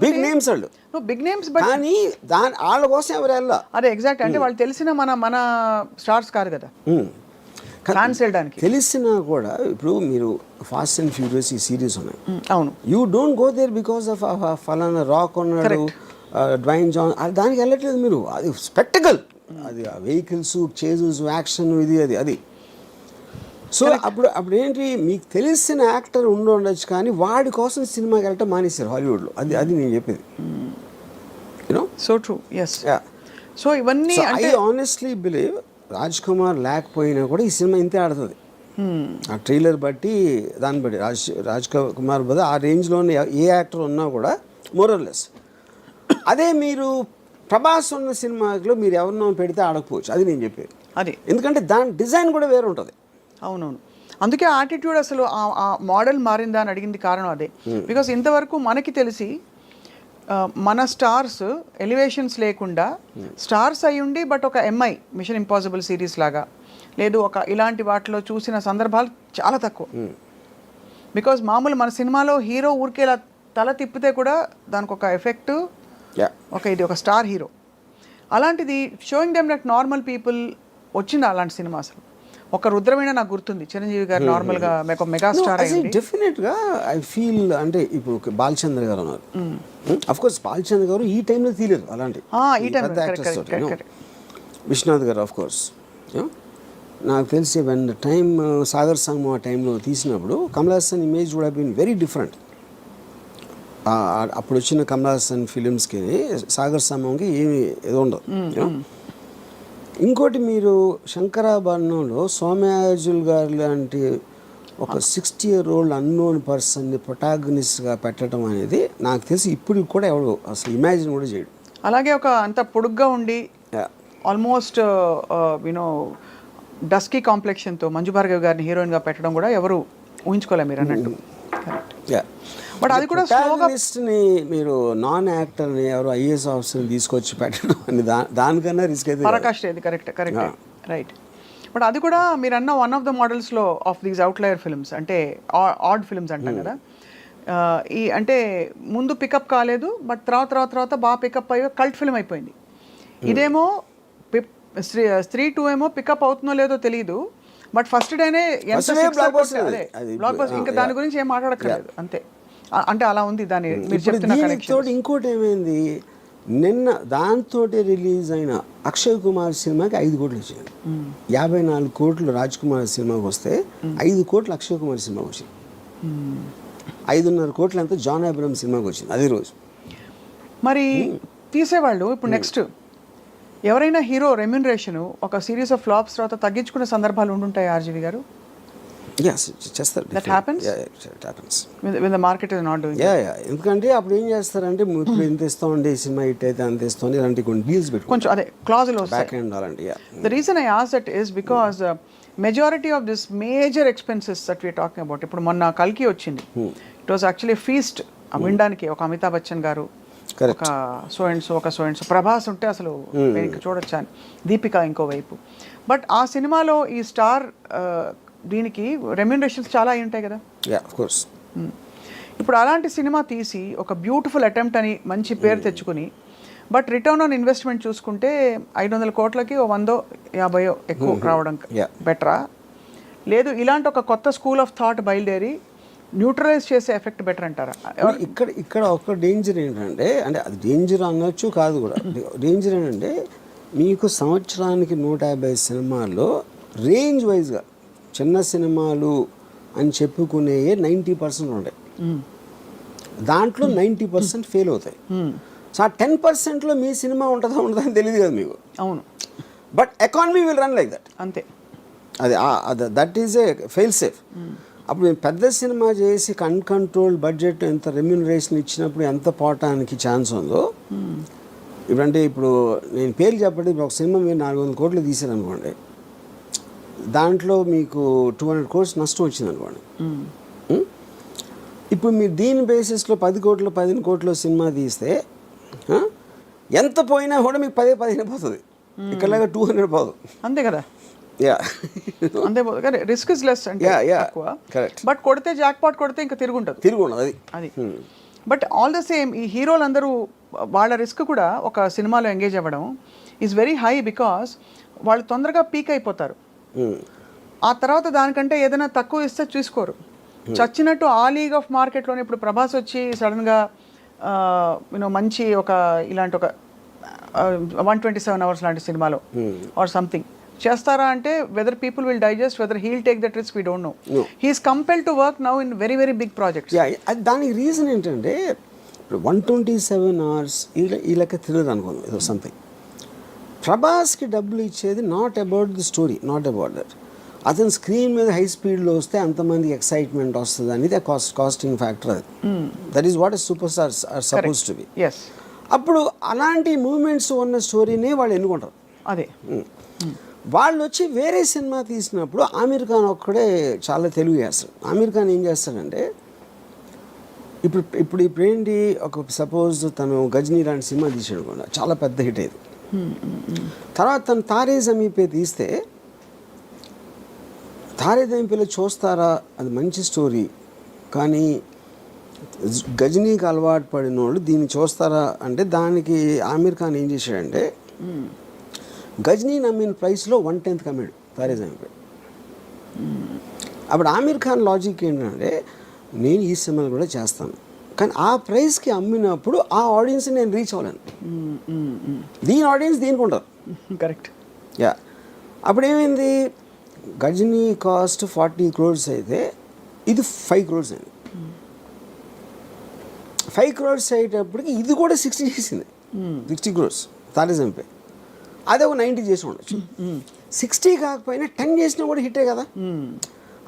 Big names వాళ్ళు, big names, but కానీ వాళ్ళ కోసం ఎవరు వెళ్ళా. అదే ఎగ్జాక్ట్, అంటే వాళ్ళు తెలిసిన మన స్టార్స్ కాదు కదా ఫ్యాన్స్ వెళ్ళడానికి. తెలిసినా కూడా ఇప్పుడు మీరు ఫాస్ట్ అండ్ ఫ్యూరియస్ ఈ సిరీస్ ఉన్నాయి, అవును, you don't go there because of ఫలానా రాక్ ఉన్నాడు, డ్వైన్ జాన్, దానికి వెళ్ళట్లేదు మీరు. అది స్పెక్టకల్, అది వెహికల్స్, చేజెస్, యాక్షన్, ఇది అది. సో అప్పుడు ఏంటి, మీకు తెలిసిన యాక్టర్ ఉండొచ్చు కానీ వాడి కోసం సినిమాకి వెళ్ళటం మానేశారు హాలీవుడ్లో. అది నేను చెప్పేది. You know, so true, yes. So ఇవన్నీ I honestly believe Raj Kumar లేకపోయినా కూడా ఈ సినిమా ఇంతే ఆడుతుంది. ఆ ట్రైలర్ బట్టి, దాన్ని బట్టి రాజ్ కుమార్ బదులు ఆ రేంజ్లోనే ఏ యాక్టర్ ఉన్నా కూడా మోరల్లెస్. అదే మీరు ప్రభాస్ ఉన్న సినిమాలో మీరు ఎవరినో పెడితే ఆడకపోవచ్చు, అది నేను చెప్పేది. అది ఎందుకంటే దాని డిజైన్ కూడా వేరే ఉంటుంది. అవునవును, అందుకే ఆటిట్యూడ్ అసలు ఆ మోడల్ మారిందా అని అడిగింది కారణం అదే. బికాస్ ఇంతవరకు మనకి తెలిసి మన స్టార్స్ ఎలివేషన్స్ లేకుండా స్టార్స్ అయ్యుండి బట్ ఒక ఎంఐ మిషన్ ఇంపాసిబుల్ సిరీస్ లాగా లేదు ఒక ఇలాంటి వాటిలో చూసిన సందర్భాలు చాలా తక్కువ. బికాజ్ మామూలు మన సినిమాలో హీరో ఊరికే తల తిప్పితే కూడా దానికి ఒక ఎఫెక్ట్, ఇది ఒక స్టార్ హీరో. అలాంటిది showing them like normal people వచ్చింది అలాంటి సినిమా. అసలు ఒక రుద్రమైన నాకు గుర్తుంది, చిరంజీవి గారు నార్మల్గా మెగా స్టార్ అయ్యింది. డెఫినెట్గా ఐ ఫీల్, అంటే ఇప్పుడు బాలచంద్ర గారు ఉన్నారు, అఫ్ కోర్స్ బాలచంద్ర గారు ఈ టైంలో తీయలేరు అలాంటి పెద్ద యాక్టర్స్ తోటి. విశ్వనాథ్ గారు అఫ్ కోర్స్, నాకు తెలిసి వెన్ ద టైమ్ సాగర్ సంగమం ఆ టైంలో తీసినప్పుడు Kamal Haasan image would have been very different. అప్పుడు వచ్చిన కమల్ హాసన్ ఫిలిమ్స్కి సాగర్ సంగమంకి ఏమి ఏదో ఉండదు. ఇంకోటి, మీరు శంకరాభరణంలో సోమయాజుల్ గారు లాంటి ఒక 60-year-old అన్నోన్ పర్సన్ని ప్రొటాగనిస్ట్గా పెట్టడం అనేది నాకు తెలిసి ఇప్పుడు కూడా ఎవడు అసలు ఇమాజిన్ కూడా చేయడు. అలాగే ఒక అంత పొడుగ్గా ఉండి ఆల్మోస్ట్ యూనో డస్కీ కాంప్లెక్షన్తో మంజు భార్గవ్ గారిని హీరోయిన్గా పెట్టడం కూడా ఎవరు ఊహించుకోలేము మీరు అన్నట్టు. బట్ అది కూడా ప్రొటాగనిస్ట్ని మీరు నాన్ యాక్టర్ని ఎవరు ఐఏఎస్ ఆఫీసర్ని తీసుకొచ్చి పెట్టడం అని దానికన్నా రిస్క్ అయితే పరాకాష్ట. ఇది కరెక్ట్ రైట్. బట్ అది కూడా మీరు అన్న వన్ ఆఫ్ ద మోడల్స్లో ఆఫ్ దీస్ అవుట్లయర్ ఫిల్మ్స్, అంటే ఆడ్ ఫిల్మ్స్ అంటాం కదా, ఈ అంటే ముందు పికప్ కాలేదు బట్ తర్వాత బాగా పికప్ అయ్యి కల్ట్ ఫిల్మ్ అయిపోయింది. ఇదేమో స్త్రీ 2 ఏమో పికప్ అవుతుందో లేదో తెలియదు, బట్ ఫస్ట్ డేనే ఎంత బ్లాక్ బస్టర్, ఇంకా దాని గురించి ఏం మాట్లాడక్కర్లేదు అంతే. అంటే అలా ఉంది దాని మీరు చెప్తున్న కనెక్షన్. ఇంకోటి ఏమైంది, నిన్న దాంతో రిలీజ్ అయిన అక్షయ్ కుమార్ సినిమాకి 5 కోట్లు వచ్చింది. 54 కోట్లు రాజ్ కుమార్ సినిమాకి వస్తే 5 కోట్లు అక్షయ్ కుమార్ సినిమాకి వచ్చింది. 5.5 కోట్లు అంతా జాన్ అబ్రహం సినిమాకి వచ్చింది అదే రోజు. మరి తీసేవాళ్ళు ఇప్పుడు నెక్స్ట్ ఎవరైనా హీరో రెమ్యునరేషన్ ఒక సిరీస్ ఆఫ్ ఫ్లాప్స్ తర్వాత తగ్గించుకునే సందర్భాలు ఉండుంటాయి ఆర్జీవి గారు? చేస్తారు. That happens? Yeah, it happens. When the market is not doing it. ఎందుకంటే అప్పుడు ఏం చేస్తారంటే ఇప్పుడు ఇంత ఇస్తామండి సినిమా హిట్ అయితే అంత ఇస్తామని ఇలాంటి కొన్ని డీల్స్ పెట్టుకుంటారు, కొంచెం అదే క్లాజులు బ్యాక్ ఎండ్ అలాంటి. The reason I asked that is because majority of this major expenses that we are talking about, ఇప్పుడు మొన్న కల్కి వచ్చింది, ఇట్ వాజ్ యాక్చువల్లీ ఫీస్ట్ వినడానికి. ఒక అమితాబ్ బచ్చన్ గారు, ఒక సో అండ్ సో ప్రభాస్ ఉంటే అసలు ఇంకా చూడొచ్చా అని, దీపిక ఇంకోవైపు. బట్ ఆ సినిమాలో ఈ స్టార్ దీనికి రెమ్యునరేషన్స్ చాలా అయి ఉంటాయి కదా. ఇప్పుడు అలాంటి సినిమా తీసి ఒక బ్యూటిఫుల్ అటెంప్ట్ అని మంచి పేరు తెచ్చుకుని, బట్ రిటర్న్ ఆన్ ఇన్వెస్ట్మెంట్ చూసుకుంటే 500 కోట్లకి 150 ఎక్కువ రావడం బెటరా, లేదు ఇలాంటి ఒక కొత్త స్కూల్ ఆఫ్ థాట్ బయలుదేరి న్యూట్రలైజ్ చేసే ఎఫెక్ట్ బెటర్ అంటారా? ఇక్కడ ఒక డేంజర్ ఏంటంటే, అంటే అది డేంజర్ అనొచ్చు కాదు కూడా, డేంజర్ ఏంటంటే మీకు సంవత్సరానికి 150 సినిమాల్లో రేంజ్ వైజ్గా చిన్న సినిమాలు అని చెప్పుకునే 90% ఉంటాయి, దాంట్లో 90% ఫెయిల్ అవుతాయి. సో ఆ 10%లో మీ సినిమా ఉంటుందా అని తెలియదు కదా మీకు. అవును, but economy will run like that. అంతే, అది that is a fail safe. అప్పుడు మేము పెద్ద సినిమా చేసి అన్కంట్రోల్డ్ బడ్జెట్ ఎంత రెమ్యూనరేషన్ ఇచ్చినప్పుడు ఎంత పోవటానికి ఛాన్స్ ఉందో. ఇప్పుడంటే ఇప్పుడు నేను పేరు చెప్పండి, ఒక సినిమా మీరు 400 కోట్లు తీసారనుకోండి, దాంట్లో మీకు 200 crores నష్టం వచ్చింది అనుకోండి. ఇప్పుడు మీరు దీని బేసిస్లో 10 కోట్లు 15 కోట్లు సినిమా తీస్తే ఎంత పోయినా కూడా మీకు 10-15 పోతుంది, ఇక్కడలాగా 200 పోదు. అంతే కదా. అంతే కానీ రిస్క్ ఇస్ లెస్ అంటే ఎక్కువ. బట్ కొడితే జాక్ పాట్ కొడితే ఇంకా తిరుగుంటుంది అది. బట్ ఆల్ ద సేమ్ ఈ హీరోలందరూ వాళ్ళ రిస్క్ కూడా ఒక సినిమాలో ఎంగేజ్ అవ్వడం ఈజ్ వెరీ హై బికాస్ వాళ్ళు తొందరగా పీక్ అయిపోతారు. ఆ తర్వాత దానికంటే ఏదైనా తక్కువ ఇస్తే చూసుకోరు. చచ్చినట్టు ఆ లీగ్ ఆఫ్ మార్కెట్లోనే ఇప్పుడు ప్రభాస్ వచ్చి సడన్గా యూనో మంచి ఒక ఇలాంటి ఒక 127 hours లాంటి సినిమాలో ఆర్ సంథింగ్ చేస్తారా అంటే whether people will digest, whether he'll take that risk we don't know. He's compel to work now in very very big projects. దానికి రీజన్ ఏంటంటే ఇప్పుడు 127 hours ఈ లెక్క తెలియదు అనుకోండి ఏదో సంథింగ్. ప్రభాస్కి డబ్బులు ఇచ్చేది not about the story, not about that. అతను స్క్రీన్ మీద హై స్పీడ్లో వస్తే అంతమంది ఎక్సైట్మెంట్ వస్తుంది అనేది కాస్టింగ్ ఫ్యాక్టర్. అది that is what a super stars are suppose to be. అప్పుడు అలాంటి మూమెంట్స్ ఉన్న స్టోరీనే వాళ్ళు ఎన్నుకుంటారు. అదే వాళ్ళు వచ్చి వేరే సినిమా తీసినప్పుడు ఆమీర్ ఖాన్ ఒక్కడే చాలా తెలుగు చేస్తాడు. ఆమీర్ ఖాన్ ఏం చేస్తాడంటే ఇప్పుడు ఏంటి, ఒక సపోజ్ తను గజనీ లాంటి సినిమా తీసాడు కూడా చాలా పెద్ద హిట్ అయ్యేది. తర్వాత తను తారే జమీ పే తీస్తే తారే జమీ పేలో చూస్తారా, అది మంచి స్టోరీ, కానీ గజనీకి అలవాటు పడిన వాళ్ళు దీన్ని చూస్తారా అంటే దానికి ఆమీర్ ఖాన్ ఏం చేశాడంటే గజనీ నమ్మిన ప్రైస్లో 1/10 కమ్మాడు తారే జమీ పే. అప్పుడు ఆమీర్ ఖాన్ లాజిక్ ఏంటంటే నేను ఈ సినిమాలు కూడా చేస్తాను, కానీ ఆ ప్రైస్కి అమ్మినప్పుడు ఆ ఆడియన్స్ని నేను రీచ్ అవ్వలేను. దీని ఆడియన్స్ దీనికి ఉంటారు. కరెక్ట్. యా, అప్పుడు ఏమైంది, గజనీ కాస్ట్ 40 crores అయితే ఇది 5 crores అయింది. 5 crores అయ్యేటప్పటికి ఇది కూడా 60 చేసింది. 60 crores తారే జమీ పే. అదే ఒక 90 చేసి ఉండొచ్చు. 60 కాకపోయినా 10 చేసినా కూడా హిట్టే కదా.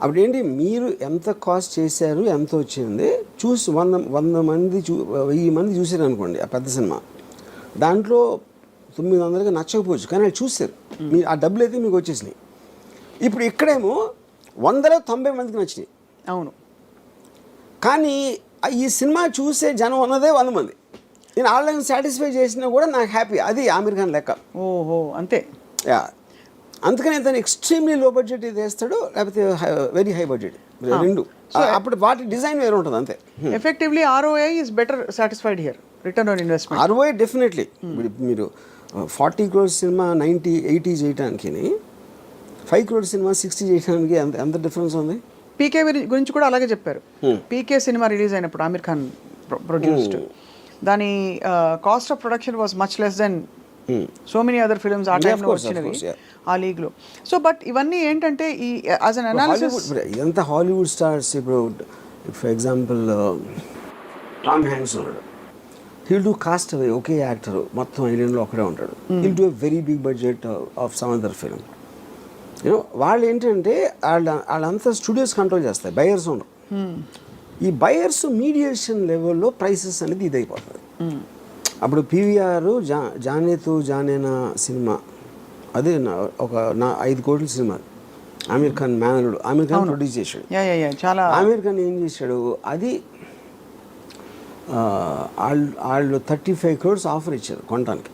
అప్పుడు ఏంటి, మీరు ఎంత కాస్ట్ చేశారు, ఎంత వచ్చింది చూసి 100 మంది 1000 మంది చూసారు అనుకోండి ఆ పెద్ద సినిమా, దాంట్లో 900కి నచ్చకపోవచ్చు, కానీ వాళ్ళు చూసారు, మీరు ఆ డబ్బులు అయితే మీకు వచ్చేసినాయి. ఇప్పుడు ఇక్కడేమో 100లో 90 మందికి నచ్చినాయి. అవును, కానీ ఈ సినిమా చూసే జనం ఉన్నదే 100 మంది. నేను ఆన్లైన్ సాటిస్ఫై చేసినా కూడా నాకు హ్యాపీ. అది ఆమీర్ ఖాన్ లెక్క. ఓహో, అంతే. యా, అందుకని తను ఎక్స్ట్రీమ్లీ లో బడ్జెట్ ఇది వేస్తాడు, లేకపోతే వెరీ హై బడ్జెట్, రెండు. అప్పుడు వాటి డిజైన్ వేరే ఉంటుంది అంతే. Effectively ROI is better satisfied here, return on investment. ROI definitely. మీరు 40 crores సినిమా 90-80 చేయడానికి, 5 crores సినిమా 60 చేయడానికి ఎంత డిఫరెన్స్ ఉంది. పీకే గురించి కూడా అలాగే చెప్పారు. పీకే సినిమా రిలీజ్ అయినప్పుడు ఆమీర్ ఖాన్ ప్రొడ్యూస్డ్, దాని cost of production was much less than so many other films ఆ టైంలో వచ్చినవి ఆ లీగ్లో. సో బట్ ఇవన్నీ ఏంటంటే ఈ యాజ్ అన్ అనాలిసిస్ ఎంత హాలీవుడ్ స్టార్స్, ఇప్పుడు ఫర్ ఎగ్జాంపుల్ టామ్ హ్యాంక్స్ ఉన్నాడు, హీల్ డూ కాస్ట్ అవే, ఒకే యాక్టర్ మొత్తం ఐలాండ్లో ఒకడే ఉంటాడు. He'll do a very big budget of some other film. You know వాళ్ళు ఏంటంటే వాళ్ళంతా స్టూడియోస్ కంట్రోల్ చేస్తాయి, బయర్స్ ఉండరు. ఈ బయర్స్ మీడియేషన్ లెవెల్లో ప్రైసెస్ అనేది ఇదైపోతుంది. అప్పుడు PVR జానేతు జానేనా సినిమా, అదే ఒక 5 కోట్ల సినిమా, ఆమీర్ ఖాన్ మేనలుడు, ఆమీర్ ఖాన్ ప్రొడ్యూస్ చేశాడు. చాలా ఆమీర్ ఖాన్ ఏం చేశాడు, అది వాళ్ళు 35 crores ఆఫర్ ఇచ్చారు కొనడానికి.